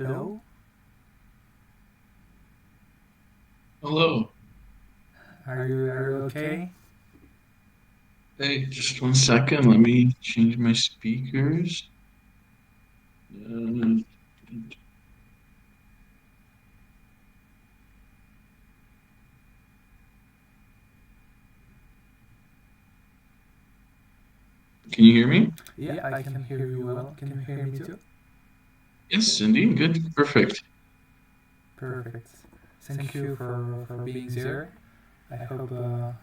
Hello? Hello. Are you okay? Hey, just 1 second. Let me change my speakers. Uh, can you hear me? Yeah, I can hear you well. Can you hear me too? Yes, indeed. Good. Perfect. Perfect. Thank you for being there. I hope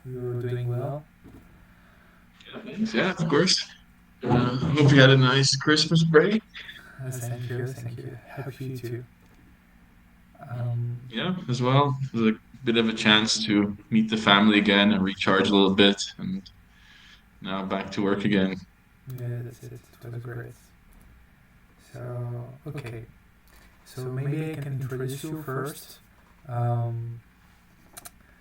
you're doing well. Yeah, thanks. Yeah, of course. Hope you had a nice Christmas break. Thank you, thank you. Hope you too. Yeah, as well. It was a bit of a chance to meet the family again and recharge a little bit, and now back to work again. Yeah, that's it. It was great. So, okay. So maybe I can introduce you first. Um,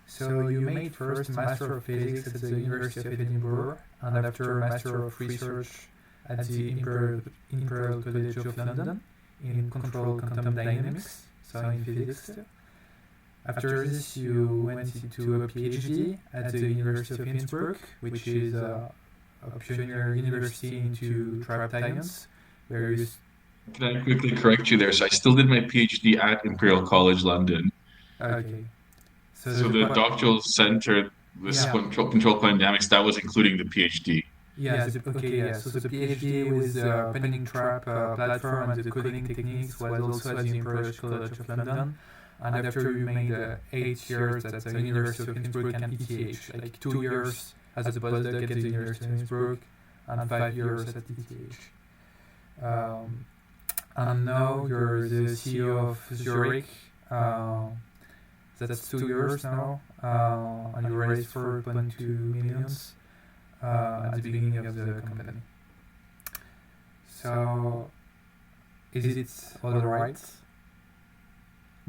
so you made first Master of Physics at the University of Edinburgh, and after Master of Research at the Imperial College of London in Control Quantum Dynamics, so in physics. After this, you went into a PhD at the University of Innsbruck, which is a pioneer university into trapped ions, where you. Can I quickly correct you there? So I still did my PhD at Imperial College London. Okay. So So the the part. doctoral center, this Yeah. control quantum dynamics, that was including the PhD. Yeah, okay, yeah. So the PhD with pending trap platform and the cooling techniques was also at the Imperial College of London. And after you made 8 years at the University of Innsbruck and ETH, like 2 years as a postdoc at the University of Innsbruck and 5 years at ETH. Um, and now you're the CEO of Zuriq. Uh, that's 2 years now, and you raised 4.2 millions at the beginning of the company. So, is it all right?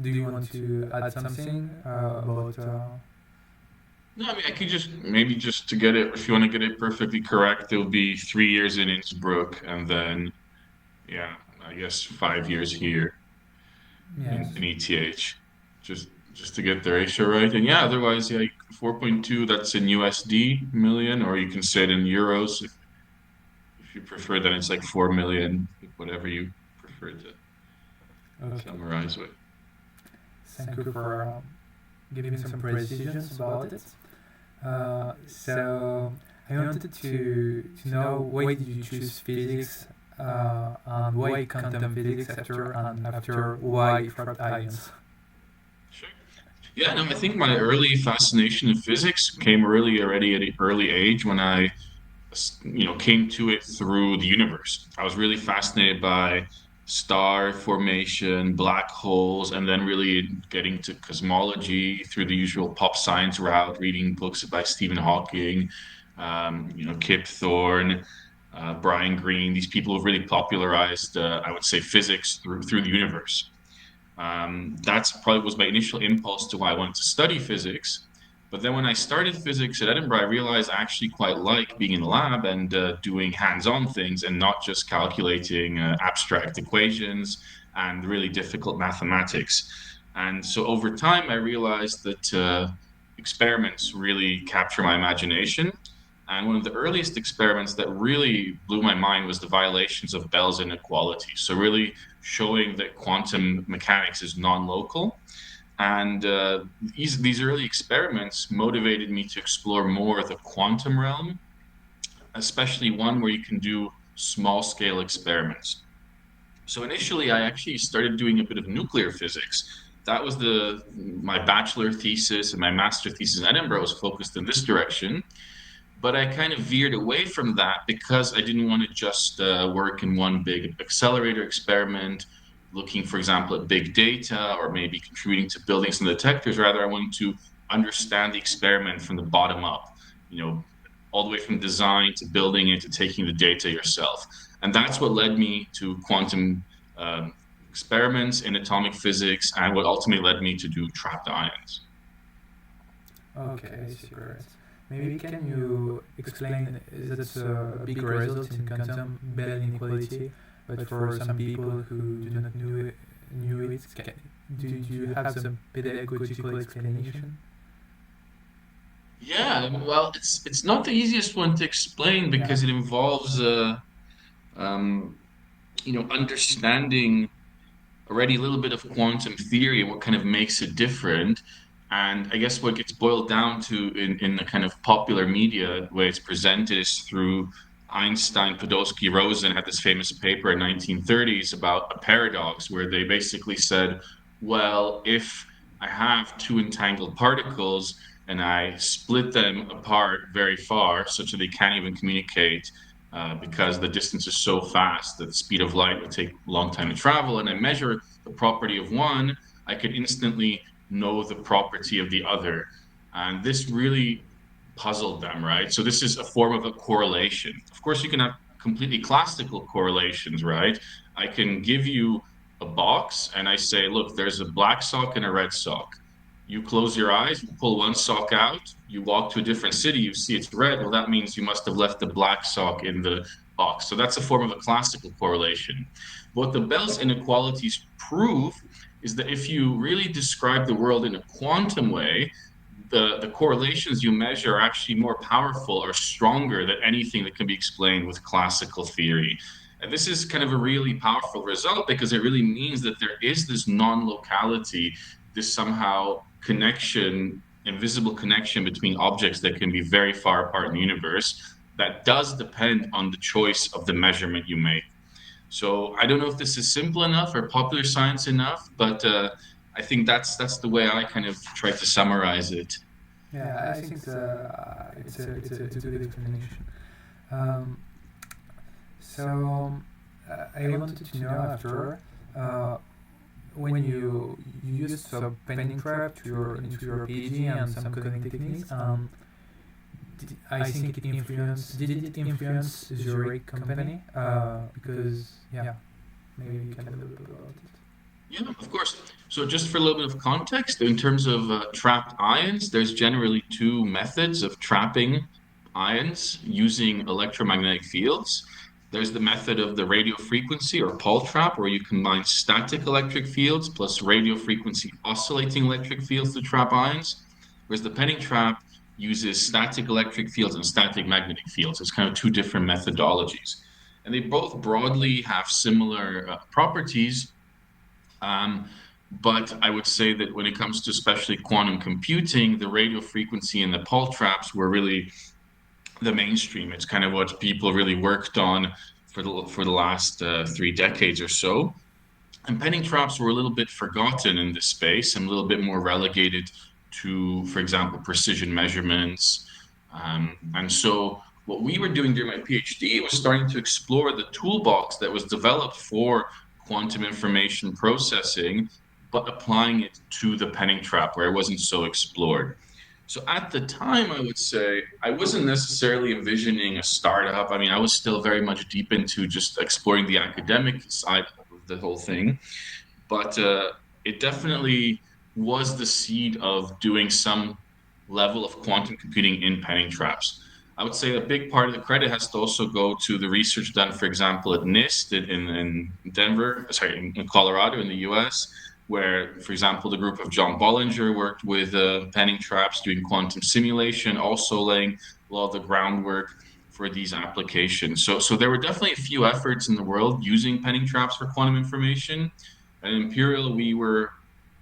Do you want to add something about? No, I mean, I could just maybe just to get it, if you want to get it perfectly correct, it'll be 3 years in Innsbruck and then, yeah, I guess 5 years here Yes. in ETH, just to get the ratio right. And yeah, otherwise, yeah, 4.2, that's in USD million, or you can say it in euros if you prefer, then it's like 4 million, whatever you prefer to Okay. summarize with. Thank you for giving some precisions about it. So I wanted to know why did you choose physics and why quantum physics after why trapped ions? Sure. Yeah, no, I think my early fascination in physics came really already at an early age when I came to it through the universe. I was really fascinated by star formation, black holes, and then really getting to cosmology through the usual pop science route, reading books by Stephen Hawking, Kip Thorne, Brian Greene. These people have really popularized, I would say, physics through the universe. That's probably was my initial impulse to why I wanted to study physics. But then when I started physics at Edinburgh, I realized I actually quite like being in the lab and doing hands-on things and not just calculating abstract equations and really difficult mathematics. And so over time, I realized that experiments really capture my imagination. And one of the earliest experiments that really blew my mind was the violations of Bell's inequality. So really showing that quantum mechanics is non-local. And these early experiments motivated me to explore more the quantum realm, especially one where you can do small scale experiments. So initially, I actually started doing a bit of nuclear physics. That was the my bachelor thesis, and my master thesis in Edinburgh was focused in this direction. But I kind of veered away from that because I didn't want to just work in one big accelerator experiment, looking, for example, at big data or maybe contributing to building some detectors. Rather, I wanted to understand the experiment from the bottom up, you know, all the way from design to building it to taking the data yourself. And that's what led me to quantum um, experiments in atomic physics and what ultimately led me to do trapped ions. Okay, I see, great. Maybe can you explain that's a big result in quantum Bell inequality, but for some people who do not great. Do you have some pedagogical explanation? Yeah, well, it's not the easiest one to explain Yeah. because it involves um, understanding already a little bit of quantum theory and what kind of makes it different. And I guess what gets boiled down to in the kind of popular media, the way it's presented is through Einstein, Podolsky, Rosen had this famous paper in 1930s about a paradox where they basically said, well, if I have two entangled particles and I split them apart very far such that they can't even communicate, because the distance is so fast that the speed of light would take a long time to travel, and I measure the property of one, I could instantly know the property of the other. And this really puzzled them, right? So this is a form of a correlation. Of course, you can have completely classical correlations, right? I can give you a box and I say, look, there's a black sock and a red sock. You close your eyes, you pull one sock out, you walk to a different city, you see it's red. Well, that means you must have left the black sock in the box. So that's a form of a classical correlation. What the Bell's inequalities prove is that if you really describe the world in a quantum way, the correlations you measure are actually more powerful or stronger than anything that can be explained with classical theory. And this is kind of a really powerful result because it really means that there is this non-locality, this somehow connection, invisible connection between objects that can be very far apart in the universe that does depend on the choice of the measurement you make. So I don't know if this is simple enough or popular science enough, but I think that's the way I kind of try to summarize it. Yeah, I think it's a good explanation. Um, so I wanted to know after uh, when you used some penning trap to into your PhD and some coding techniques. I think it influenced. Did it influence Zuriq company? Because yeah, maybe you can a little bit about it. Yeah, of course. So just for a little bit of context, in terms of trapped ions, there's generally two methods of trapping ions using electromagnetic fields. There's the method of the radio frequency or Paul trap, where you combine static electric fields plus radio frequency oscillating electric fields to trap ions. Whereas the penning trap uses static electric fields and static magnetic fields. It's kind of two different methodologies. And they both broadly have similar properties, um, but I would say that when it comes to especially quantum computing, the radio frequency and the Paul traps were really the mainstream. It's kind of what people really worked on for the last 3 decades or so. And penning traps were a little bit forgotten in this space and a little bit more relegated to, for example, precision measurements. And so what we were doing during my PhD was starting to explore the toolbox that was developed for quantum information processing, but applying it to the penning trap where it wasn't so explored. So at the time, I would say I wasn't necessarily envisioning a startup. I mean, I was still very much deep into just exploring the academic side of the whole thing, but it definitely was the seed of doing some level of quantum computing in penning traps. I would say a big part of the credit has to also go to the research done, for example, at NIST in Denver, sorry, in Colorado in the US, where, for example, the group of John Bollinger worked with penning traps doing quantum simulation, also laying a lot of the groundwork for these applications. So there were definitely a few efforts in the world using penning traps for quantum information. At Imperial, we were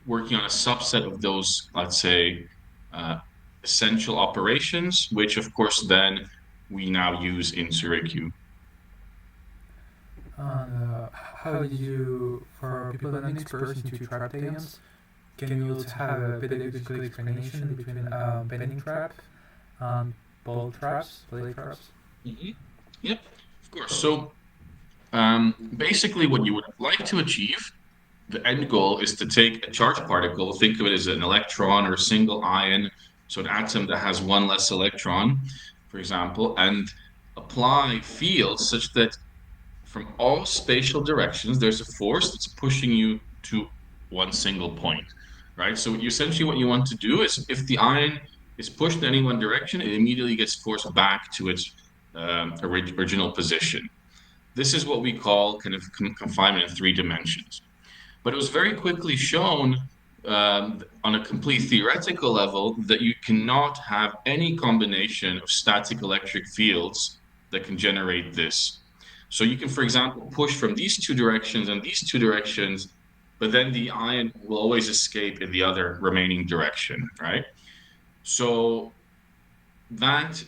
working on a subset of those, let's say, uh, essential operations, which of course then we now use in Zuriq. And how did you, for people that are not experts into trap aliens, can you also have a pedagogical explanation between penning trap and ball traps, play traps? Mm-hmm. Yep, of course. So basically, what you would like to achieve, the end goal is to take a charged particle, think of it as an electron or a single ion, so an atom that has one less electron, for example, and apply fields such that from all spatial directions, there's a force that's pushing you to one single point, right? So essentially what you want to do is if the ion is pushed in any one direction, it immediately gets forced back to its original position. This is what we call kind of confinement in 3 dimensions. But it was very quickly shown on a complete theoretical level that you cannot have any combination of static electric fields that can generate this. So you can, for example, push from these two directions and these two directions, but then the ion will always escape in the other remaining direction, right? So that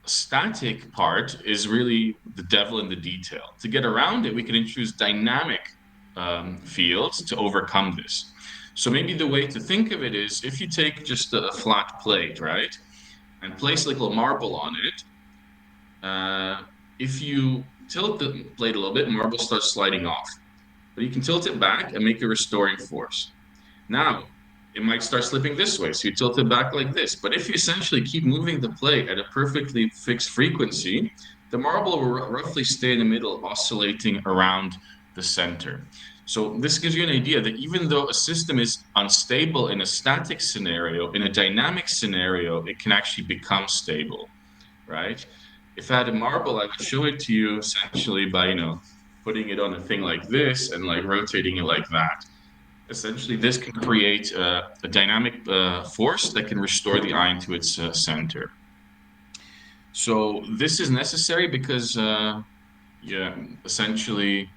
static part is really the devil in the detail. To get around it, we can introduce dynamic fields to overcome this. So maybe the way to think of it is if you take just a flat plate, right, and place like a little marble on it, if you tilt the plate a little bit, marble starts sliding off. But you can tilt it back and make a restoring force. Now, it might start slipping this way, so you tilt it back like this. But if you essentially keep moving the plate at a perfectly fixed frequency, the marble will roughly stay in the middle, oscillating around the center. So this gives you an idea that even though a system is unstable in a static scenario, in a dynamic scenario, it can actually become stable, right? If I had a marble, I would show it to you essentially by, putting it on a thing like this and like rotating it like that. Essentially, this can create a dynamic force that can restore the ion to its center. So this is necessary because, essentially,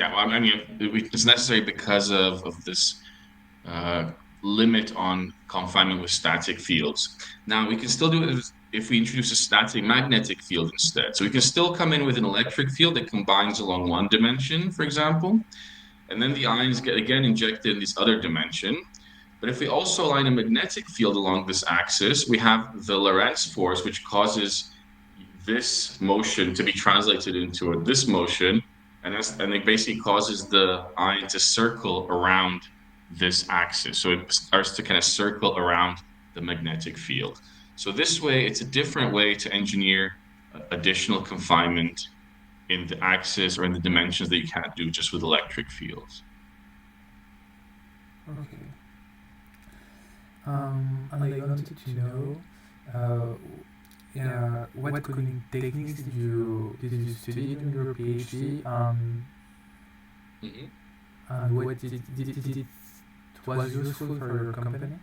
I mean, it's necessary because of this limit on confinement with static fields. Now, we can still do it if we introduce a static magnetic field instead. So we can still come in with an electric field that combines along one dimension, for example, and then the ions get again injected in this other dimension. But if we also align a magnetic field along this axis, we have the Lorentz force, which causes this motion to be translated into this motion, and it basically causes the ion to circle around this axis. So it starts to kind of circle around the magnetic field. So this way, it's a different way to engineer additional confinement in the axis or in the dimensions that you can't do just with electric fields. Okay. And I wanted to know, what coding techniques did you study in your PhD? Mm-hmm. And what did it was useful for your company?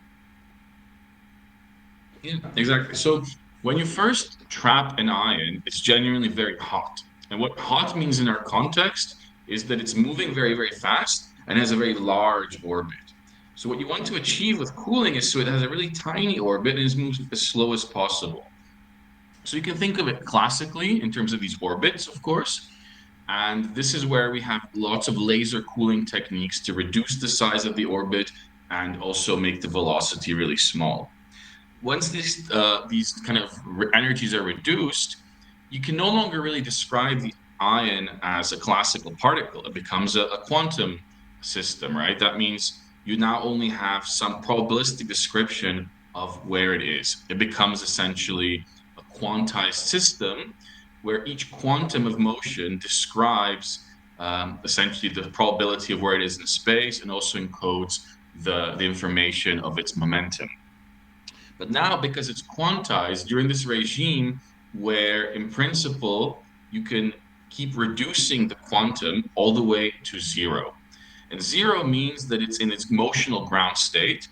Yeah, exactly. So when you first trap an ion, it's genuinely very hot. And what hot means in our context is that it's moving very, very fast and has a very large orbit. So what you want to achieve with cooling is so it has a really tiny orbit and is moved as slow as possible. So you can think of it classically in terms of these orbits, of course. And this is where we have lots of laser cooling techniques to reduce the size of the orbit and also make the velocity really small. Once these kind of energies are reduced, you can no longer really describe the ion as a classical particle. It becomes a quantum system, right? That means you now only have some probabilistic description of where it is. It becomes essentially a quantized system where each quantum of motion describes essentially the probability of where it is in space and also encodes the information of its momentum. But now, because it's quantized, you're in this regime where, in principle, you can keep reducing the quantum all the way to zero. And zero means that it's in its motional ground state,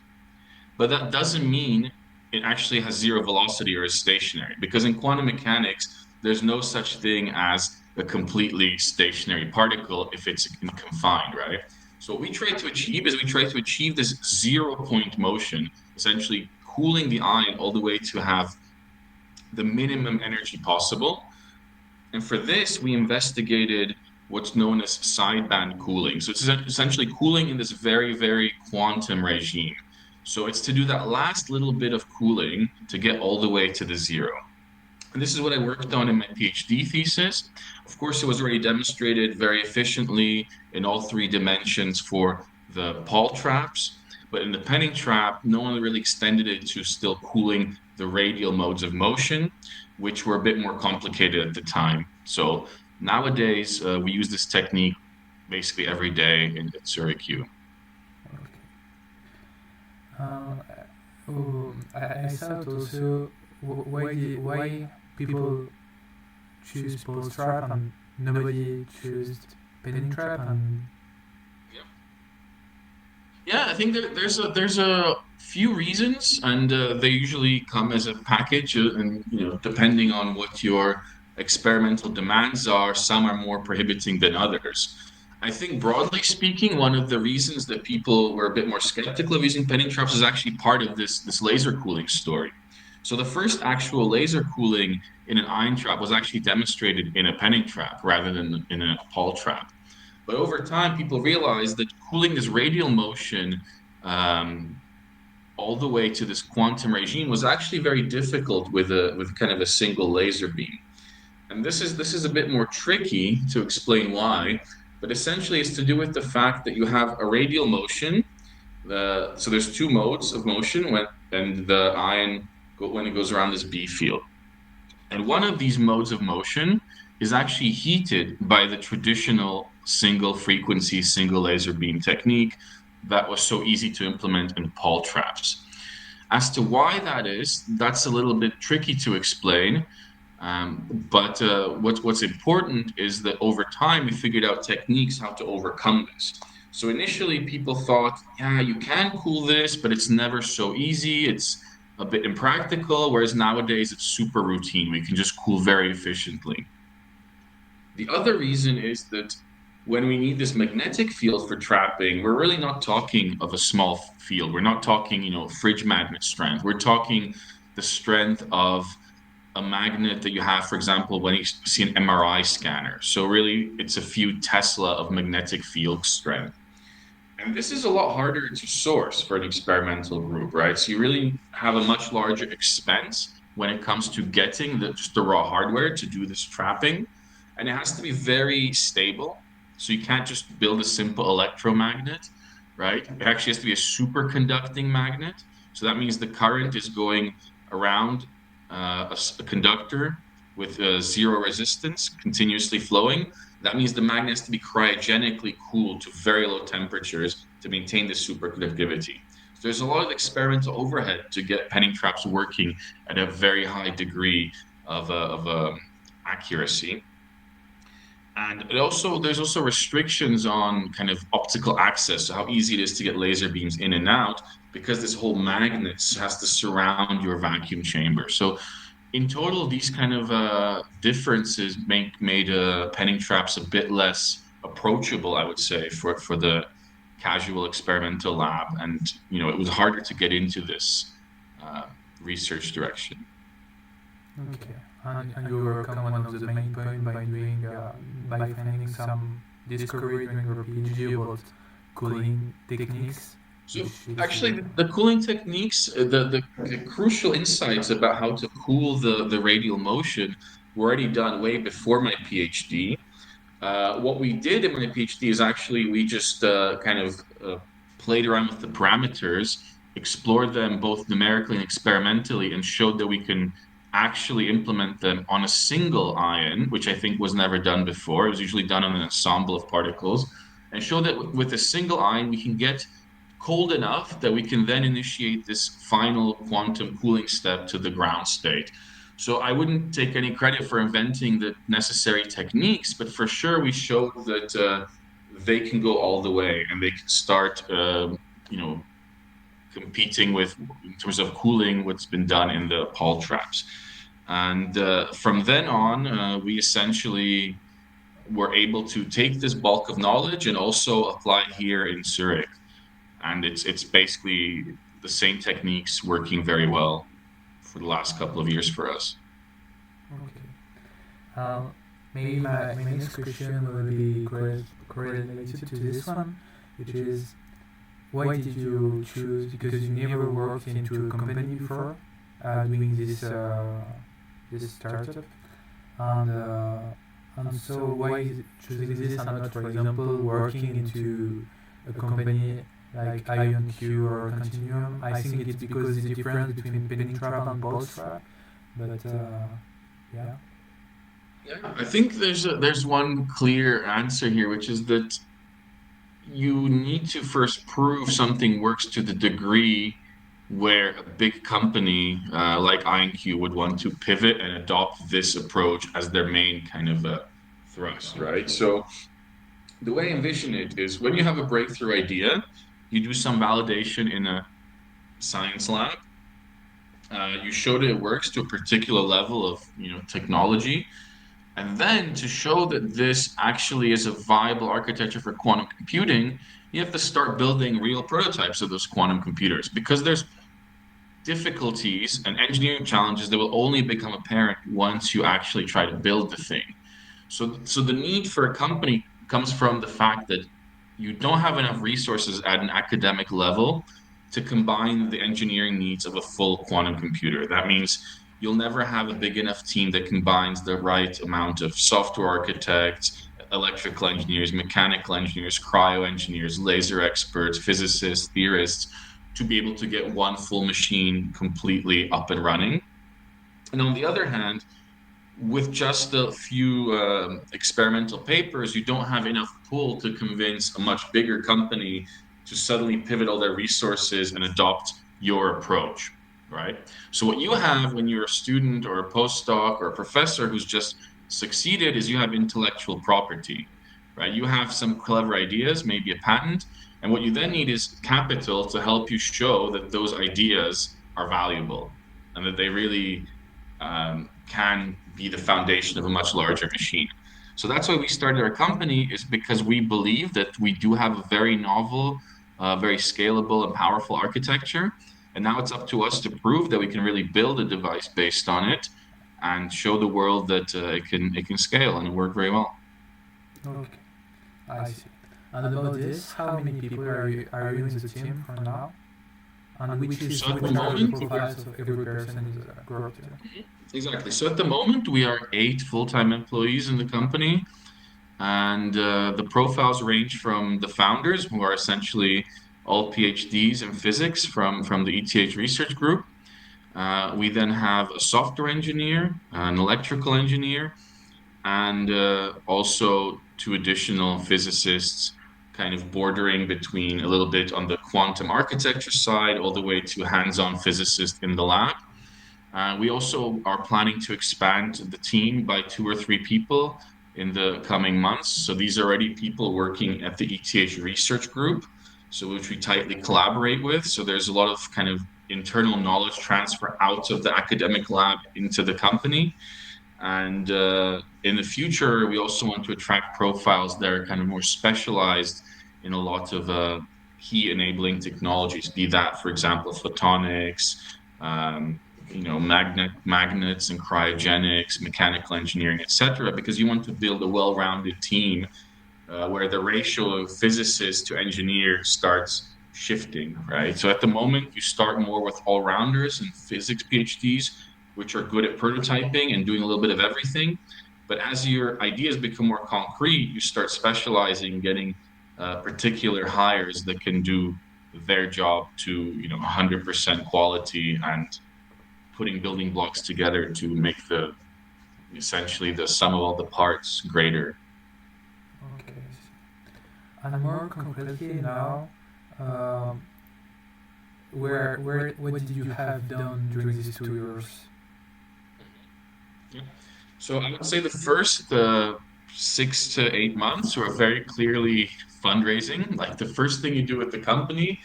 but that doesn't mean it actually has zero velocity or is stationary, because in quantum mechanics, there's no such thing as a completely stationary particle if it's confined, right? So what we try to achieve is we try to achieve this 0-point motion, essentially cooling the ion all the way to have the minimum energy possible. And for this, we investigated what's known as sideband cooling. So it's essentially cooling in this very, very quantum regime. So it's to do that last little bit of cooling to get all the way to the zero. And this is what I worked on in my PhD thesis. Of course, it was already demonstrated very efficiently in all three dimensions for the Paul traps. But in the Penning trap, no one really extended it to still cooling the radial modes of motion, which were a bit more complicated at the time. So nowadays, we use this technique basically every day at Zuriq. I thought also why people choose Paul's trap and nobody chose Penning trap and Yeah. Yeah, I think there's a few reasons, and they usually come as a package, and depending on what your experimental demands are, some are more prohibiting than others. I think broadly speaking, one of the reasons that people were a bit more skeptical of using penning traps is actually part of this laser cooling story. So the first actual laser cooling in an ion trap was actually demonstrated in a penning trap rather than in a Paul trap. But over time, people realized that cooling this radial motion um, all the way to this quantum regime was actually very difficult with kind of a single laser beam. And this is a bit more tricky to explain why, but essentially it's to do with the fact that you have a radial motion. So there's two modes of motion and the ion when it goes around this B field. And one of these modes of motion is actually heated by the traditional single frequency, single laser beam technique that was so easy to implement in Paul traps. As to why that is, that's a little bit tricky to explain. But what's important is that over time we figured out techniques how to overcome this. So initially people thought, yeah, you can cool this, but it's never so easy. It's a bit impractical, whereas nowadays it's super routine. We can just cool very efficiently. The other reason is that when we need this magnetic field for trapping, we're really not talking of a small field. We're not talking, fridge magnet strength. We're talking the strength of a magnet that you have, for example, when you see an MRI scanner. So really, it's a few Tesla of magnetic field strength. And this is a lot harder to source for an experimental group, right? So you really have a much larger expense when it comes to getting just the raw hardware to do this trapping. And it has to be very stable. So you can't just build a simple electromagnet, right? It actually has to be a superconducting magnet. So that means the current is going around a conductor with zero resistance, continuously flowing. That means the magnet has to be cryogenically cooled to very low temperatures to maintain the superconductivity. So there's a lot of experimental overhead to get penning traps working at a very high degree of accuracy. And there's also restrictions on kind of optical access, so how easy it is to get laser beams in and out, because this whole magnet has to surround your vacuum chamber. So in total, these kind of differences made penning traps a bit less approachable, I would say, for the casual experimental lab, and it was harder to get into this uh, research direction. Okay. And you overcome one of the main points by doing by finding some discovery during your PhD about cooling techniques, So which is actually, the cooling techniques, the crucial insights about how to cool the radial motion were already done way before my PhD. What we did in my PhD is actually we just kind of played around with the parameters, explored them both numerically and experimentally, and showed that we can actually implement them on a single ion, which I think was never done before. It was usually done on an ensemble of particles, and show that with a single ion we can get cold enough that we can then initiate this final quantum cooling step to the ground state. So I wouldn't take any credit for inventing the necessary techniques, but for sure we showed that they can go all the way and they can start, you know, competing with in terms of cooling what's been done in the Paul traps. And from then on, we essentially were able to take this bulk of knowledge and also apply it here in Zurich. And it's basically the same techniques working very well for the last couple of years for us. okay. Maybe my next question will be correlated to this one, which is why did you choose? Because you never worked into a company before, doing this startup, and so why choosing this and not, for example, working into a company like IonQ or Continuum? I think it's because the difference between penning trap and pulse trap, but yeah. Yeah, I think there's one clear answer here, which is that you need to first prove something works to the degree where a big company like IonQ would want to pivot and adopt this approach as their main kind of thrust, right? So the way I envision it is when you have a breakthrough idea, You do some validation in a science lab. You show that it works to a particular level of, technology. And then to show that this actually is a viable architecture for quantum computing, you have to start building real prototypes of those quantum computers because there's difficulties and engineering challenges that will only become apparent once you actually try to build the thing. So the need for a company comes from the fact that you don't have enough resources at an academic level to combine the engineering needs of a full quantum computer. That means you'll never have a big enough team that combines the right amount of software architects, electrical engineers, mechanical engineers, cryo engineers, laser experts, physicists, theorists to be able to get one full machine completely up and running. And on the other hand, with just a few experimental papers, you don't have enough pull to convince a much bigger company to suddenly pivot all their resources and adopt your approach, right? So what you have when you're a student or a postdoc or a professor who's just succeeded is you have intellectual property, right? You have some clever ideas, maybe a patent, and what you then need is capital to help you show that those ideas are valuable and that they really can be the foundation of a much larger machine. So that's why we started our company, is because we believe that we do have a very novel, very scalable and powerful architecture. And now it's up to us to prove that we can really build a device based on it and show the world that it can scale and work very well. Okay, I see. And about this, how many people are you in the team for now? And So at the which are the moment, profiles of every person in the group? exactly. So at the moment, we are 8 full-time employees in the company. And the profiles range from the founders, who are essentially all PhDs in physics from the ETH research group. We then have a software engineer, an electrical engineer, and also two additional physicists, kind of bordering between a little bit on the quantum architecture side, all the way to hands-on physicist in the lab. We also are planning to expand the team by 2 or 3 people in the coming months. So these are already people working at the ETH research group, so which we tightly collaborate with. So there's a lot of kind of internal knowledge transfer out of the academic lab into the company. And in the future, we also want to attract profiles that are kind of more specialized in a lot of key enabling technologies, be that, for example, photonics, um, magnets and cryogenics, mechanical engineering, etc. Because you want to build a well-rounded team where the ratio of physicists to engineers starts shifting, right? So at the moment, you start more with all-rounders and physics PhDs, which are good at prototyping and doing a little bit of everything. But as your ideas become more concrete, you start specializing, getting particular hires that can do their job to 100% quality and putting building blocks together to make the essentially the sum of all the parts greater. Okay. And more concretely now, um, what did you have done during these 2 years? Yeah. So I would say the first 6 to 8 months were very clearly fundraising. Like the first thing you do with the company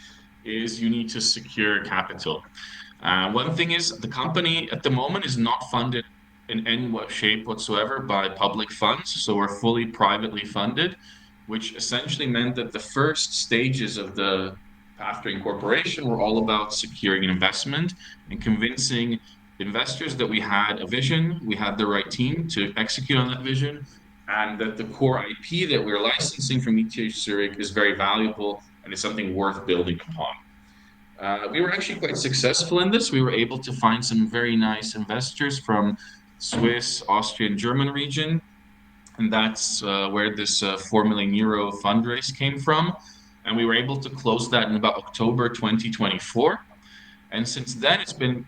is you need to secure capital. One thing is the company at the moment is not funded in any shape whatsoever by public funds. So we're fully privately funded, which essentially meant that the first stages of the path to incorporation were all about securing an investment and convincing investors that we had a vision, we had the right team to execute on that vision, and that the core IP that we're licensing from ETH Zurich is very valuable and is something worth building upon. We were actually quite successful in this. We were able to find some very nice investors from Swiss, Austrian, German region, and that's where this 4 million euro fundraise came from. And we were able to close that in about October 2024. And since then, it's been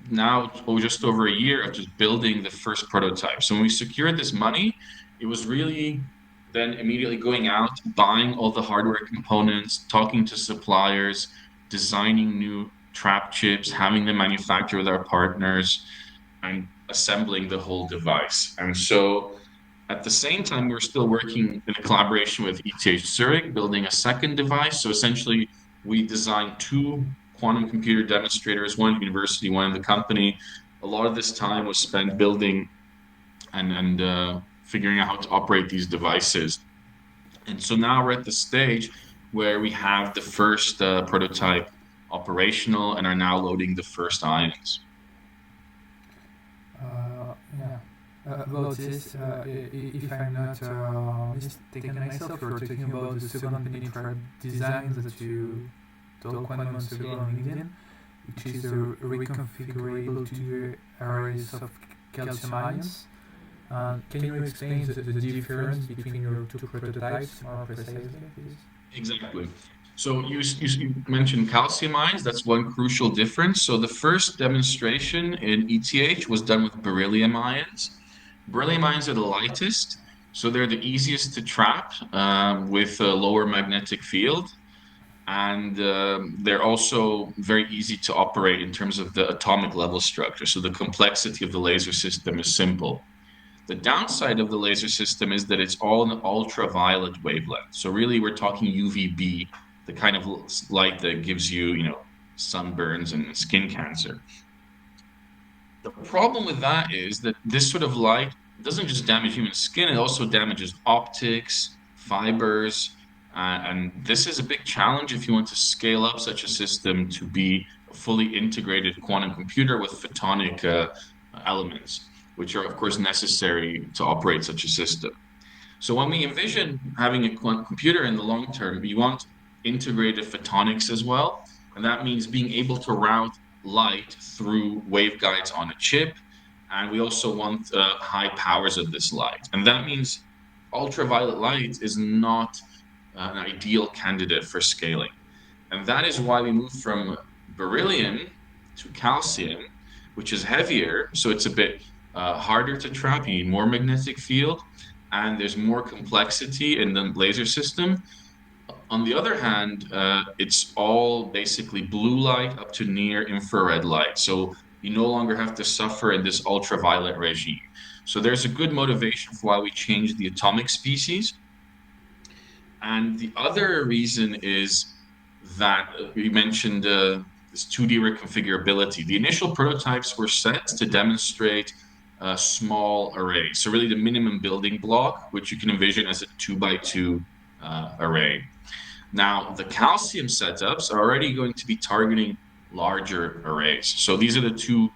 now just over a year of just building the first prototype. So when we secured this money, it was really then immediately going out, buying all the hardware components, talking to suppliers, designing new trap chips, having them manufactured with our partners, and assembling the whole device. And so at the same time, we're still working in a collaboration with ETH Zurich, building a second device. So essentially, We designed two quantum computer demonstrators, one at university, one in the company. A lot of this time was spent building and figuring out how to operate these devices. And so now we're at the stage where we have the first prototype operational and are now loading the first ions. Yeah. About this, if I'm not mistaken myself, you're talking about the second penetrate design that you told 1 month ago on LinkedIn, which is reconfigurable to arrays of calcium ions. Can you explain the difference between your two prototypes more precisely, please? Exactly. So you mentioned calcium ions. That's one crucial difference. So the first demonstration in ETH was done with beryllium ions. Beryllium ions are the lightest, so they're the easiest to trap with a lower magnetic field. And they're also very easy to operate in terms of the atomic level structure. So the complexity of the laser system is simple. The downside of the laser system is that it's all an ultraviolet wavelength. So really, we're talking UVB, the kind of light that gives you, sunburns and skin cancer. The problem with that is that this sort of light doesn't just damage human skin, it also damages optics, fibers, and this is a big challenge if you want to scale up such a system to be a fully integrated quantum computer with photonic elements, which are, of course, necessary to operate such a system. So when we envision having a quantum computer in the long term, we want integrated photonics as well. And that means being able to route light through waveguides on a chip. And we also want high powers of this light. And that means ultraviolet light is not an ideal candidate for scaling. And that is why we moved from beryllium to calcium, which is heavier. So it's a bit harder to trap. You need more magnetic field, and there's more complexity in the laser system. On the other hand, it's all basically blue light up to near infrared light. So you no longer have to suffer in this ultraviolet regime. So there's a good motivation for why we changed the atomic species. And the other reason is that we mentioned this 2D reconfigurability. The initial prototypes were set to demonstrate a small array. So really the minimum building block, which you can envision as a 2x2 array. Now, the calcium setups are already going to be targeting larger arrays. So these are the two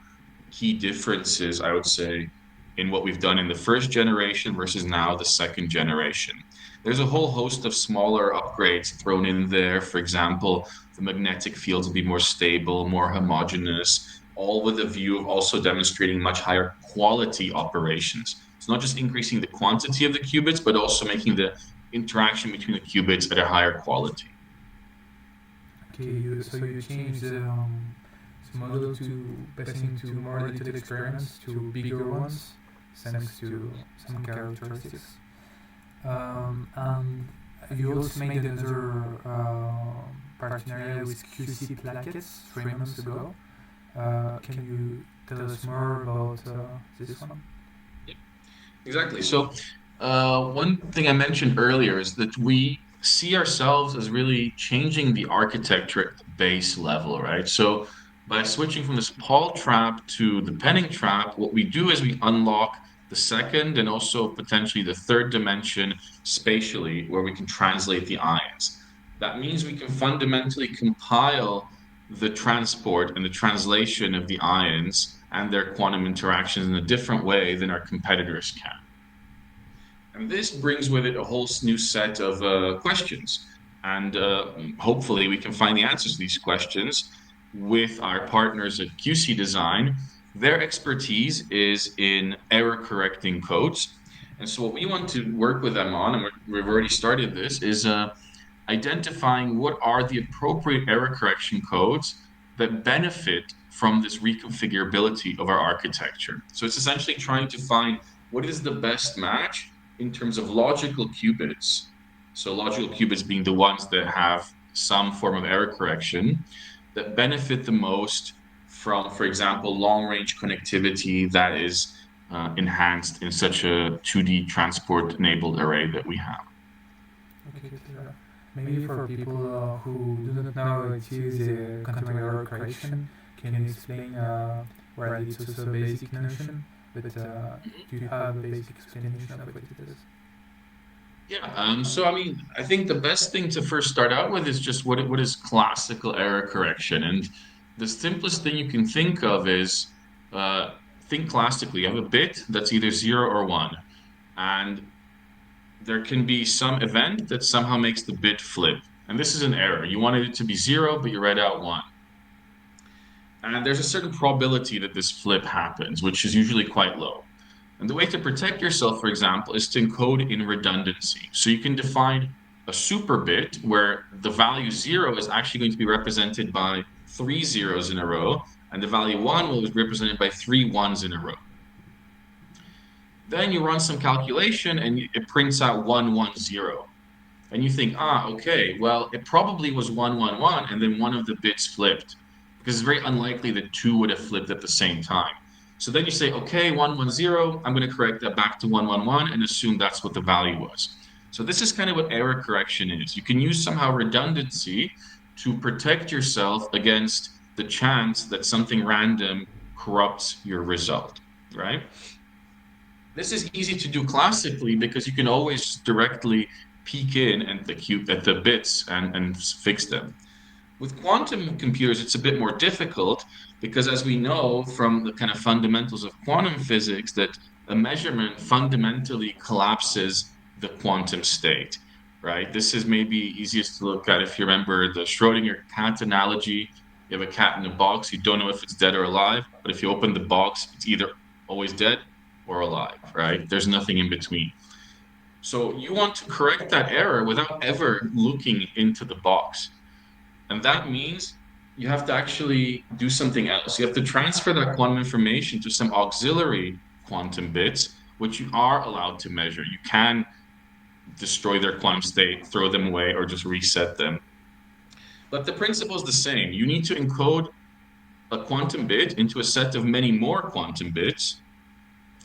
key differences, I would say, in what we've done in the first generation versus now the second generation. There's a whole host of smaller upgrades thrown in there. For example, the magnetic fields will be more stable, more homogeneous, all with a view of also demonstrating much higher quality operations. It's not just increasing the quantity of the qubits, but also making the interaction between the qubits at a higher quality. Okay, so you change the model to passing to more little experiments to bigger ones, thanks to some characteristics. And you also made another partnership with QC Plaquettes 3 months ago. Can you tell us more about this one? Yeah, exactly. So, one thing I mentioned earlier is that we see ourselves as really changing the architecture at the base level, right? So, by switching from this Paul trap to the Penning trap, what we do is we unlock the second and also potentially the third dimension spatially, where we can translate the ions. That means we can fundamentally compile the transport and the translation of the ions and their quantum interactions in a different way than our competitors can. And this brings with it a whole new set of questions. And hopefully, we can find the answers to these questions with our partners at QC Design. Their expertise is in error correcting codes. And so, what we want to work with them on, and we've already started this, is identifying what are the appropriate error correction codes that benefit from this reconfigurability of our architecture. So, it's essentially trying to find what is the best match in terms of logical qubits. So logical qubits being the ones that have some form of error correction that benefit the most from, for example, long-range connectivity that is enhanced in such a 2D transport-enabled array that we have. Okay, clear. maybe for people who do not know it is quantum error correction, can you explain where it's also a basic notion, but do you have a basic explanation of what it is? Yeah. So I mean, I think the best thing to first start out with is just what is classical error correction, and the simplest thing you can think of is uh, think classically. You have a bit that's either 0 or 1, and there can be some event that somehow makes the bit flip, and this is an error. You wanted it to be 0, but you read out 1. And there's a certain probability that this flip happens, which is usually quite low. And the way to protect yourself, for example, is to encode in redundancy. So you can define a super bit where the value 0 is actually going to be represented by 3 zeros in a row, and the value 1 will be represented by 3 ones in a row. Then you run some calculation and it prints out 110. And you think, okay, well, it probably was 111, and then one of the bits flipped, because it's very unlikely that two would have flipped at the same time. So then you say, okay, 110, I'm going to correct that back to 111 and assume that's what the value was. So this is kind of what error correction is. You can use somehow redundancy to protect yourself against the chance that something random corrupts your result, right? This is easy to do classically because you can always directly peek in at the bits and fix them. With quantum computers, it's a bit more difficult because, as we know from the kind of fundamentals of quantum physics, that a measurement fundamentally collapses the quantum state, right? This is maybe easiest to look at if you remember the Schrodinger cat analogy. You have a cat in a box, you don't know if it's dead or alive, but if you open the box, it's either always dead or alive, right? There's nothing in between. So you want to correct that error without ever looking into the box. And that means you have to actually do something else. You have to transfer that quantum information to some auxiliary quantum bits, which you are allowed to measure. You can destroy their quantum state, throw them away, or just reset them. But the principle is the same. You need to encode a quantum bit into a set of many more quantum bits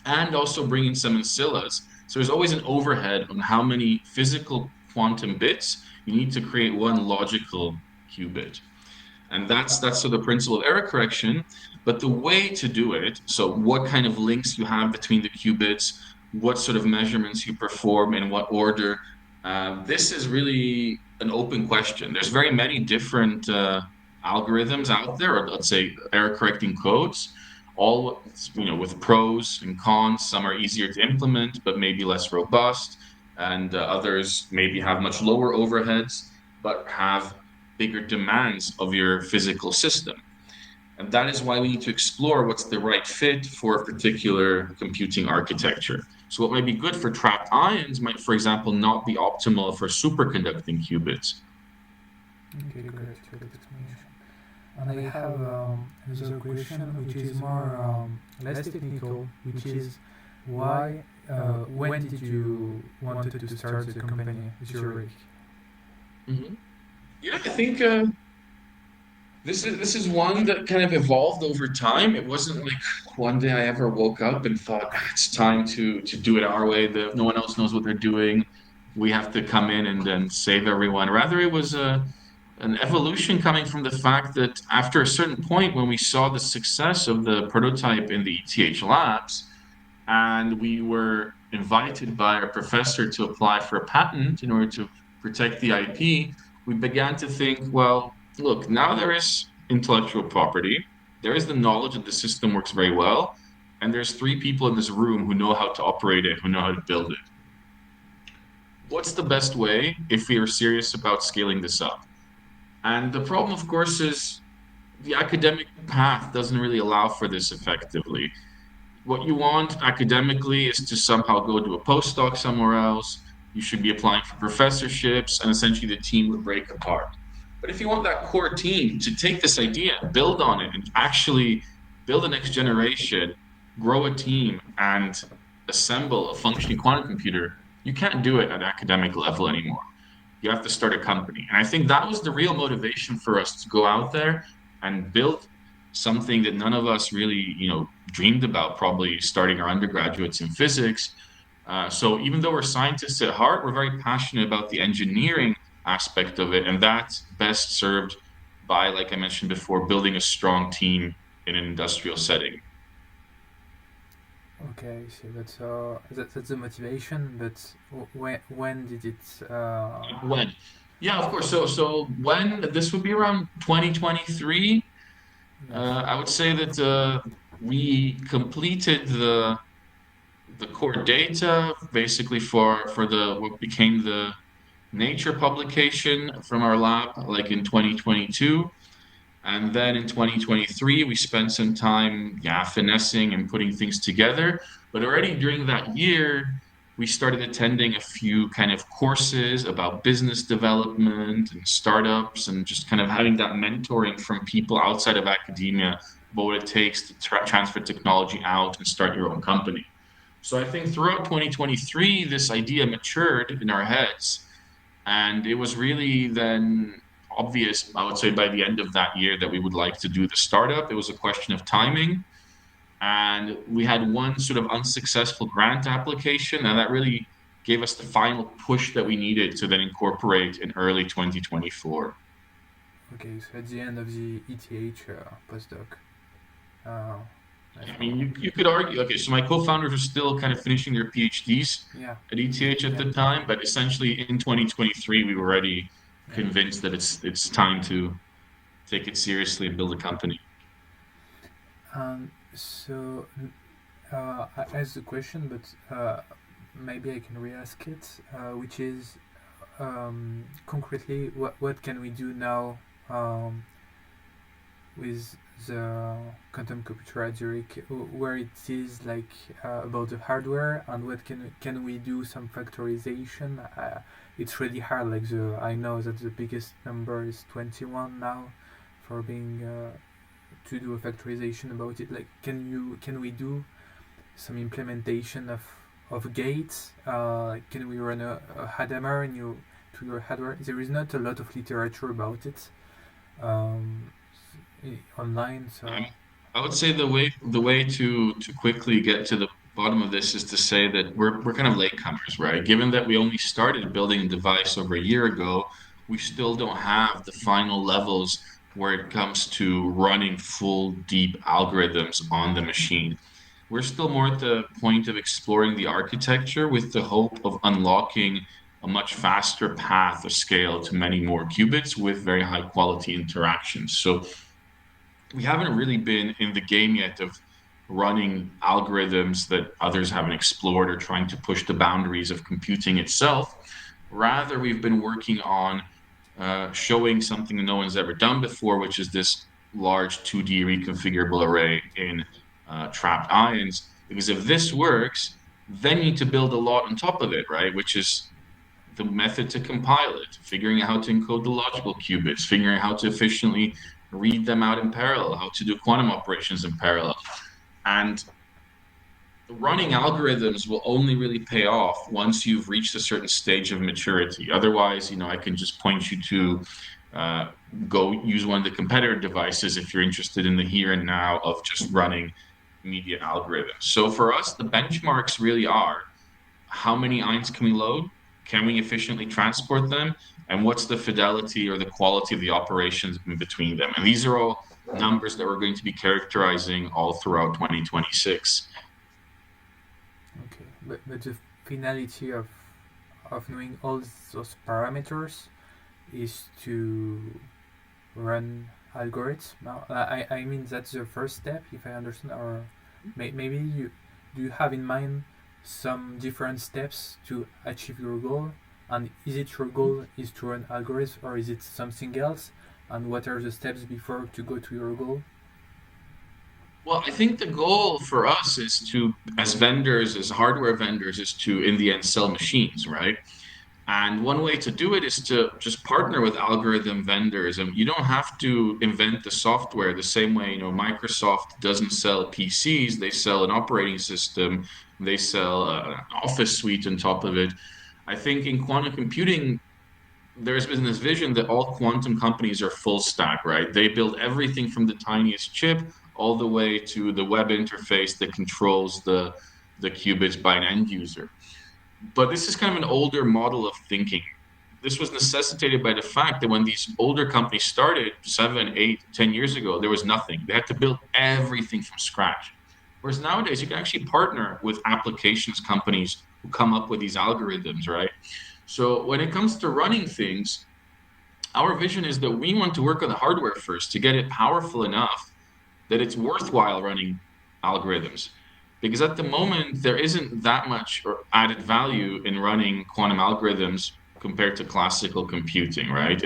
and also bring in some ancillas. So there's always an overhead on how many physical quantum bits you need to create one logical qubit. And that's sort of the principle of error correction. But the way to do it, so what kind of links you have between the qubits, what sort of measurements you perform, in what order, this is really an open question. There's very many different algorithms out there, or let's say error correcting codes, all with pros and cons. Some are easier to implement, but maybe less robust, and others maybe have much lower overheads, but have bigger demands of your physical system. And that is why we need to explore what's the right fit for a particular computing architecture. So what might be good for trapped ions might, for example, not be optimal for superconducting qubits. Okay, great, great explanation. And I have another question, which is more less technical, which is why, when did you wanted to start the company Zuriq? Mm-hmm. Yeah, I think this is one that kind of evolved over time. It wasn't like one day I ever woke up and thought it's time to do it our way. No one else knows what they're doing. We have to come in and then save everyone. Rather, it was an evolution coming from the fact that after a certain point, when we saw the success of the prototype in the ETH labs, and we were invited by our professor to apply for a patent in order to protect the IP, we began to think, well, look, now there is intellectual property, there is the knowledge that the system works very well, and there's three people in this room who know how to operate it, who know how to build it. What's the best way if we are serious about scaling this up? And the problem, of course, is the academic path doesn't really allow for this effectively. What you want academically is to somehow go do a postdoc somewhere else. You should be applying for professorships, and essentially the team would break apart. But if you want that core team to take this idea, build on it, and actually build the next generation, grow a team, and assemble a functioning quantum computer, you can't do it at academic level anymore. You have to start a company. And I think that was the real motivation for us to go out there and build something that none of us really, dreamed about, probably starting our undergraduates in physics. So even though we're scientists at heart, we're very passionate about the engineering aspect of it, and that's best served by, like I mentioned before, building a strong team in an industrial setting. Okay, so that's the motivation. But when did it? When? Yeah, of course. So when this would be around 2023, Yes. I would say that we completed the core data basically for the what became the Nature publication from our lab, like in 2022. And then in 2023, we spent some time, yeah, finessing and putting things together. But already during that year, we started attending a few kind of courses about business development and startups and just kind of having that mentoring from people outside of academia about what it takes to transfer technology out and start your own company. So I think throughout 2023, this idea matured in our heads. And it was really then obvious, I would say, by the end of that year that we would like to do the startup. It was a question of timing. And we had one sort of unsuccessful grant application, and that really gave us the final push that we needed to then incorporate in early 2024. Okay, so at the end of the ETH postdoc. Uh, I I follow. mean, you could argue, okay, so my co-founders were still kind of finishing their PhDs Yeah. at ETH at Yeah. the time, but essentially in 2023, we were already Yeah. convinced that it's time to take it seriously and build a company. So I asked the question, but maybe I can re-ask it, which is concretely, what can we do now um, with the quantum computer at Zurich, where it is like about the hardware, and what can we do some factorization? It's really hard. Like I know that the biggest number is 21 now, for being to do a factorization about it. Like, can we do some implementation of gates? Can we run a Hadammer to your hardware? There is not a lot of literature about it um, online. So Um, I would say the way to quickly get to the bottom of this is to say that we're kind of latecomers, right? Given that we only started building a device over a year ago, we still don't have the final levels where it comes to running full deep algorithms on the machine. We're still more at the point of exploring the architecture with the hope of unlocking a much faster path of scale to many more qubits with very high quality interactions. So we haven't really been in the game yet of running algorithms that others haven't explored or trying to push the boundaries of computing itself. Rather, we've been working on showing something that no one's ever done before, which is this large 2D reconfigurable array in trapped ions. Because if this works, then you need to build a lot on top of it, right? Which is the method to compile it, figuring out how to encode the logical qubits, figuring out how to efficiently read them out in parallel, how to do quantum operations in parallel. And running algorithms will only really pay off once you've reached a certain stage of maturity. Otherwise, I can just point you to uh, go use one of the competitor devices if you're interested in the here and now of just running immediate algorithms. So for us, the benchmarks really are how many ions can we load? Can we efficiently transport them? And what's the fidelity or the quality of the operations in between them? And these are all numbers that we're going to be characterizing all throughout 2026. okay, but the finality of knowing all those parameters is to run algorithms. Now, I mean that's the first step, if I understand. Or maybe you do you have in mind some different steps to achieve your goal? And is it your goal is to run algorithms, or is it something else? And what are the steps before to go to your goal? Well, I think the goal for us is to, as vendors, as hardware vendors, is to, in the end, sell machines, right? And one way to do it is to just partner with algorithm vendors. And you don't have to invent the software the same way, Microsoft doesn't sell PCs, they sell an operating system, they sell an office suite on top of it. I think in quantum computing, there's been this vision that all quantum companies are full stack, right? They build everything from the tiniest chip all the way to the web interface that controls the qubits by an end user. But this is kind of an older model of thinking. this was necessitated by the fact that when these older companies started 7, 8, 10 years ago, there was nothing. They had to build everything from scratch. Whereas nowadays, you can actually partner with applications companies who come up with these algorithms, right? So when it comes to running things, our vision is that we want to work on the hardware first to get it powerful enough that it's worthwhile running algorithms. Because at the moment, there isn't that much added value in running quantum algorithms compared to classical computing, right?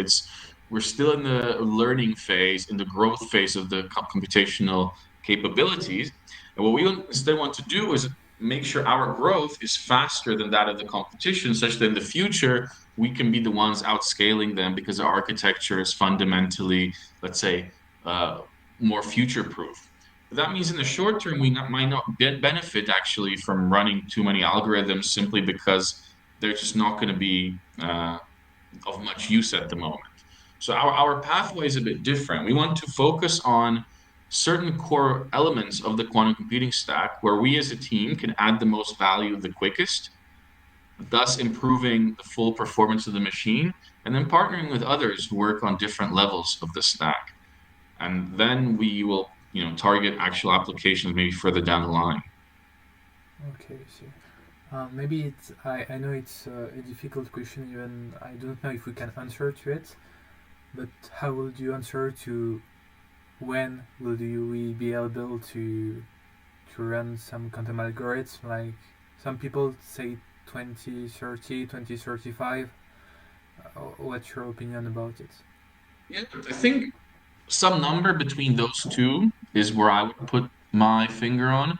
We're still in the learning phase, in the growth phase of the computational capabilities. And what we instead want to do is make sure our growth is faster than that of the competition, such that in the future we can be the ones outscaling them because our architecture is fundamentally, let's say, uh, more future proof. That means in the short term, might not benefit actually from running too many algorithms simply because they're just not going to be of much use at the moment. So our pathway is a bit different. We want to focus on certain core elements of the quantum computing stack where we as a team can add the most value the quickest, thus improving the full performance of the machine, and then partnering with others who work on different levels of the stack. And then we will, target actual applications maybe further down the line. Okay, so maybe I know it's a difficult question, even I don't know if we can answer to it, but how would you answer to when will we be able to run some quantum algorithms? Like some people say 2030, 2035. What's your opinion about it? Yeah, I think some number between those two is where I would put my finger on.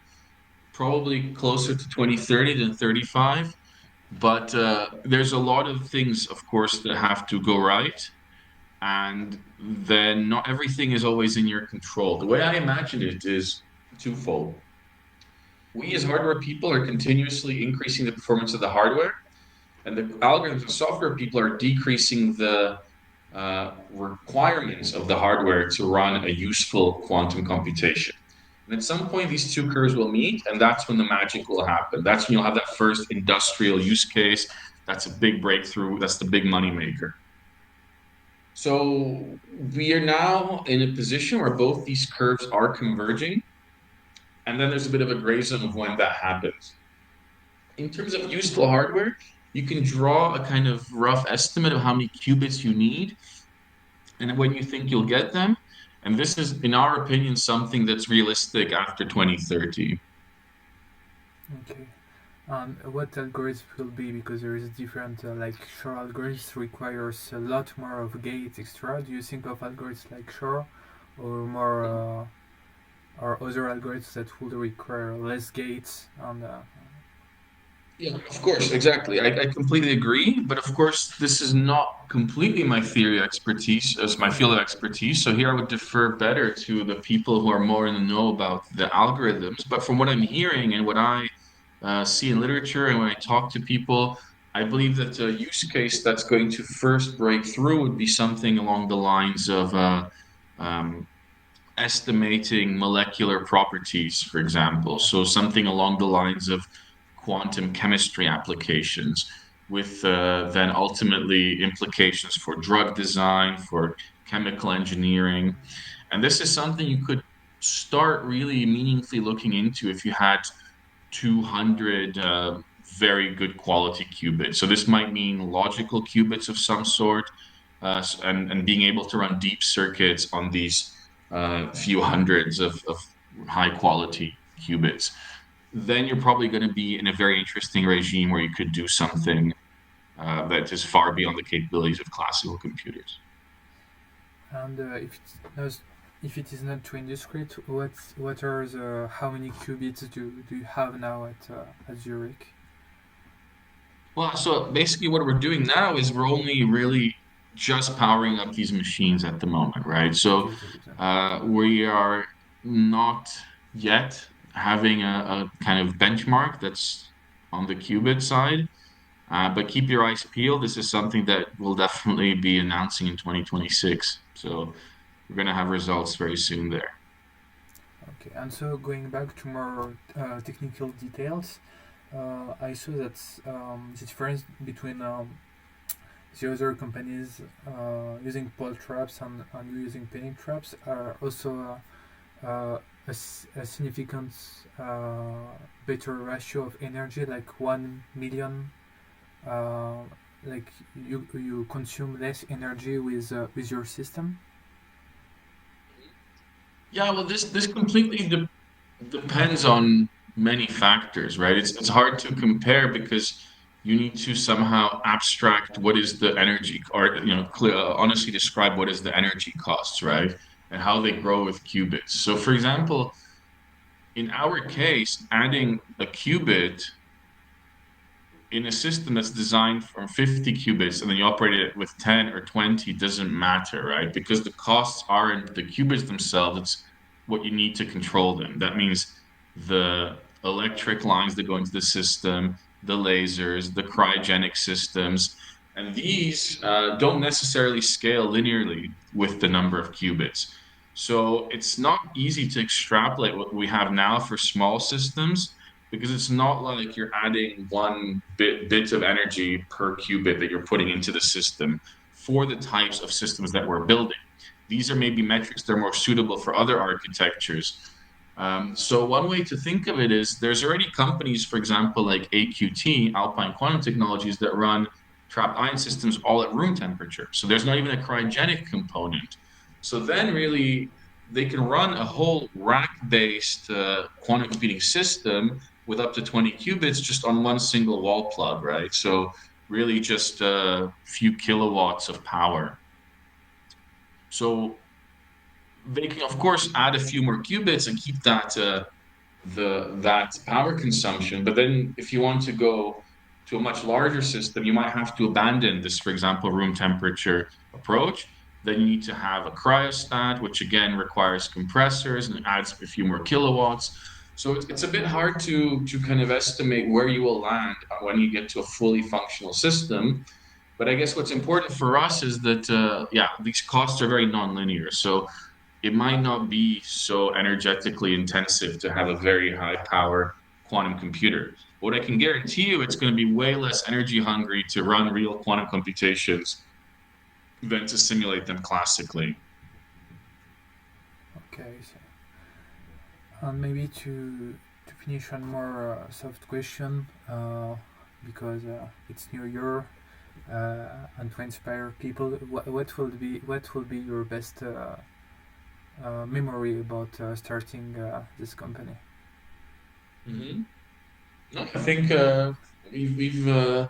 Probably closer to 2030 than 35. But there's a lot of things, of course, that have to go right. And then not everything is always in your control. The way I imagine it is twofold. We as hardware people are continuously increasing the performance of the hardware, and the algorithms and software people are decreasing the requirements of the hardware to run a useful quantum computation. And at some point, these two curves will meet, and that's when the magic will happen. That's when you'll have that first industrial use case. That's a big breakthrough. That's the big money maker. So we are now in a position where both these curves are converging, and then there's a bit of a gray zone of when that happens. In terms of useful hardware, you can draw a kind of rough estimate of how many qubits you need and when you think you'll get them. And this is, in our opinion, something that's realistic after 2030. Okay. What algorithm will be, because there is different like Shor algorithms requires a lot more of gates extra. Do you think of algorithms like Shor or more or other algorithms that would require less gates on the Yeah, of course, exactly. I completely agree. But of course, this is not completely my theory expertise as my field of expertise. So here I would defer better to the people who are more in the know about the algorithms. But from what I'm hearing and what I see in literature and when I talk to people, I believe that the use case that's going to first break through would be something along the lines of um, estimating molecular properties, for example. So something along the lines of quantum chemistry applications, with then ultimately implications for drug design, for chemical engineering. And this is something you could start really meaningfully looking into if you had 200 very good quality qubits. So this might mean logical qubits of some sort, and being able to run deep circuits on these few hundreds of high quality qubits. Then you're probably going to be in a very interesting regime where you could do something that is far beyond the capabilities of classical computers. and if it is not too indiscreet, what are the how many qubits do you have now at Zurich? Well, so basically, what we're doing now is we're only really just powering up these machines at the moment, right? So Okay, okay, okay. we are not yet having a kind of benchmark that's on the qubit side. But keep your eyes peeled. This is something that we'll definitely be announcing in 2026. So we're going to have results very soon there. Okay, and so going back to more technical details, I saw that the difference between the other companies using pole traps and you using penny traps are also a significant better ratio of energy, like 1 million. Uh, like you consume less energy with your system. Yeah, well, this completely depends on many factors, right? It's hard to compare because you need to somehow abstract what is the energy, or honestly describe what is the energy costs, right? And how they grow with qubits. So, for example, in our case, adding a qubit in a system that's designed from 50 qubits and then you operate it with 10 or 20 doesn't matter, right? Because the costs aren't the qubits themselves, it's what you need to control them. That means the electric lines that go into the system, the lasers, the cryogenic systems, and these don't necessarily scale linearly with the number of qubits. So it's not easy to extrapolate what we have now for small systems because it's not like you're adding one bit of energy per qubit that you're putting into the system for the types of systems that we're building. These are maybe metrics that are more suitable for other architectures. So one way to think of it is there's already companies, for example, like AQT, Alpine Quantum Technologies, that run trapped ion systems all at room temperature. So there's not even a cryogenic component. So then really they can run a whole rack-based quantum computing system with up to 20 qubits just on one single wall plug, right? So really just a few kilowatts of power. So they can, of course, add a few more qubits and keep that power consumption. But then if you want to go to a much larger system, you might have to abandon this, for example, room temperature approach. Then you need to have a cryostat, which again requires compressors and adds a few more kilowatts. So it's a bit hard to kind of estimate where you will land when you get to a fully functional system. But I guess what's important for us is that, yeah, these costs are very nonlinear. So it might not be so energetically intensive to have a very high power quantum computer. What I can guarantee you, it's going to be way less energy hungry to run real quantum computations than to simulate them classically. Okay, so and maybe to finish one more soft question, because it's New Year, and to inspire people, what will be your best memory about starting this company? Hmm. No, I think we've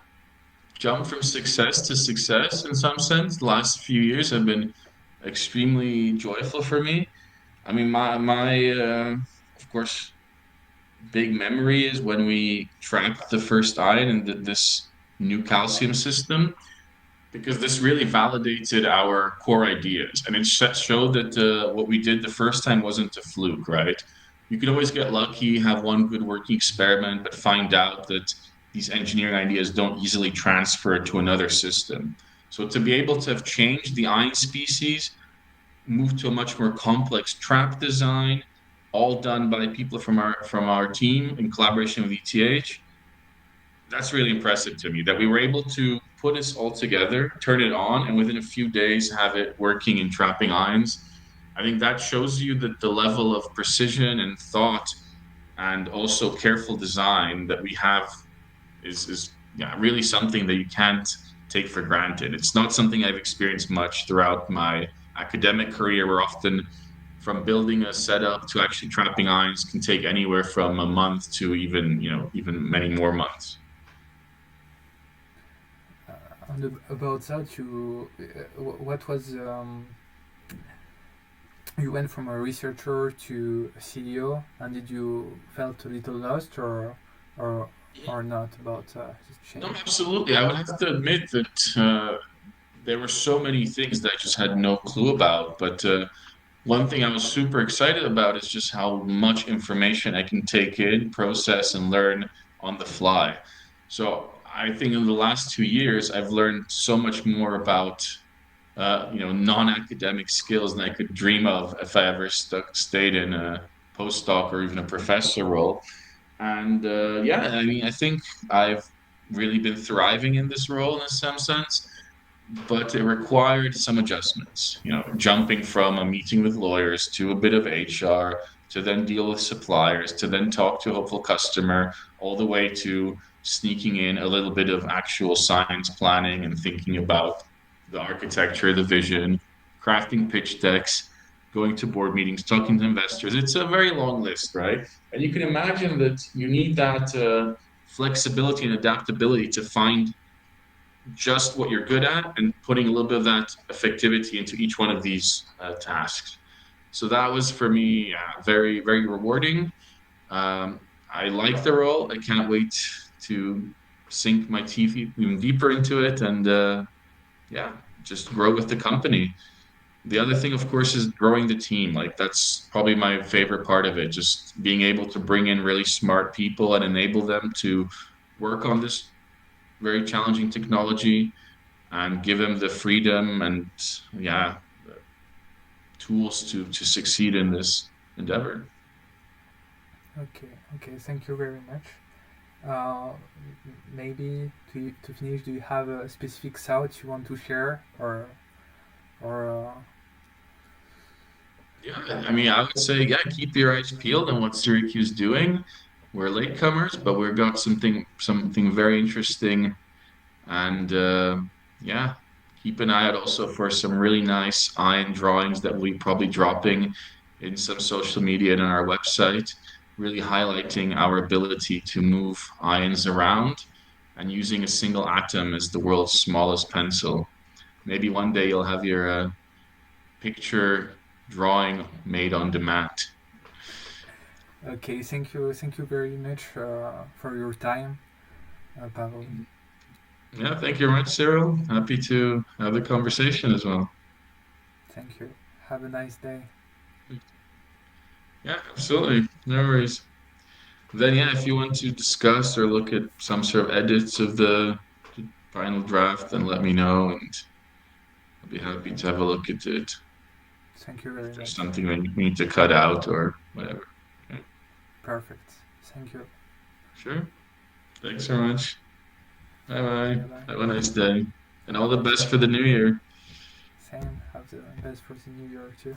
jumped from success to success in some sense. The last few years have been extremely joyful for me. I mean, of course, big memory is when we tracked the first ion and did this new calcium system, because this really validated our core ideas and it showed that what we did the first time wasn't a fluke, right? You could always get lucky, have one good working experiment, but find out that these engineering ideas don't easily transfer to another system. So to be able to have changed the ion species, moved to a much more complex trap design, all done by people from our team in collaboration with ETH. That's really impressive to me that we were able to put this all together, turn it on, and within a few days have it working in trapping ions. I think that shows you that the level of precision and thought and also careful design that we have is yeah, really something that you can't take for granted. It's not something I've experienced much throughout my academic career, where often from building a setup to actually trapping ions can take anywhere from a month to even, even many more months. And about that, what was you went from a researcher to a CEO, and did you felt a little lost or or not about this No, change? absolutely. I would have to admit that there were so many things that I just had no clue about. But one thing I was super excited about is just how much information I can take in, process, and learn on the fly. So I think in the last 2 years, I've learned so much more about non-academic skills than I could dream of if I ever stayed in a postdoc or even a professor role. And yeah, I mean, I think I've really been thriving in this role in some sense. but it required some adjustments, jumping from a meeting with lawyers to a bit of HR to then deal with suppliers to then talk to a hopeful customer, all the way to sneaking in a little bit of actual science planning and thinking about the architecture, the vision, crafting pitch decks, going to board meetings, talking to investors. It's a very long list, right? And you can imagine that you need that flexibility and adaptability to find just what you're good at and putting a little bit of that effectivity into each one of these tasks. So that was for me very, very rewarding. I like the role. I can't wait to sink my teeth even deeper into it and yeah, just grow with the company. The other thing, of course, is growing the team. Like that's probably my favorite part of it. Just being able to bring in really smart people and enable them to work on this very challenging technology and give them the freedom and yeah, tools to succeed in this endeavor. Okay, okay, thank you very much. Uh, Maybe to finish, do you have a specific thought you want to share, or Yeah, I mean, I would say, yeah, keep your eyes peeled on what Zuriq is doing. We're latecomers, but we've got something very interesting, and yeah, keep an eye out also for some really nice iron drawings that we'll be probably dropping in some social media and on our website, really highlighting our ability to move ions around and using a single atom as the world's smallest pencil. Maybe one day you'll have your picture drawing made on demand. okay, thank you very much for your time, Pavel. Yeah, thank you very much, Cyril. Happy to have the conversation as well. Thank you. Have a nice day. Yeah, absolutely. No worries. Then, yeah, if you want to discuss or look at some sort of edits of the final draft, then let me know, and I'll be happy to have a look at it. Thank you If very there's much. something we need to cut out or whatever. Okay. Perfect. Thank you. Sure. Thanks so much. Bye bye. Bye bye. Have a nice day. And all Have a the nice best day. for the new year. Same. Have the best for the new year too.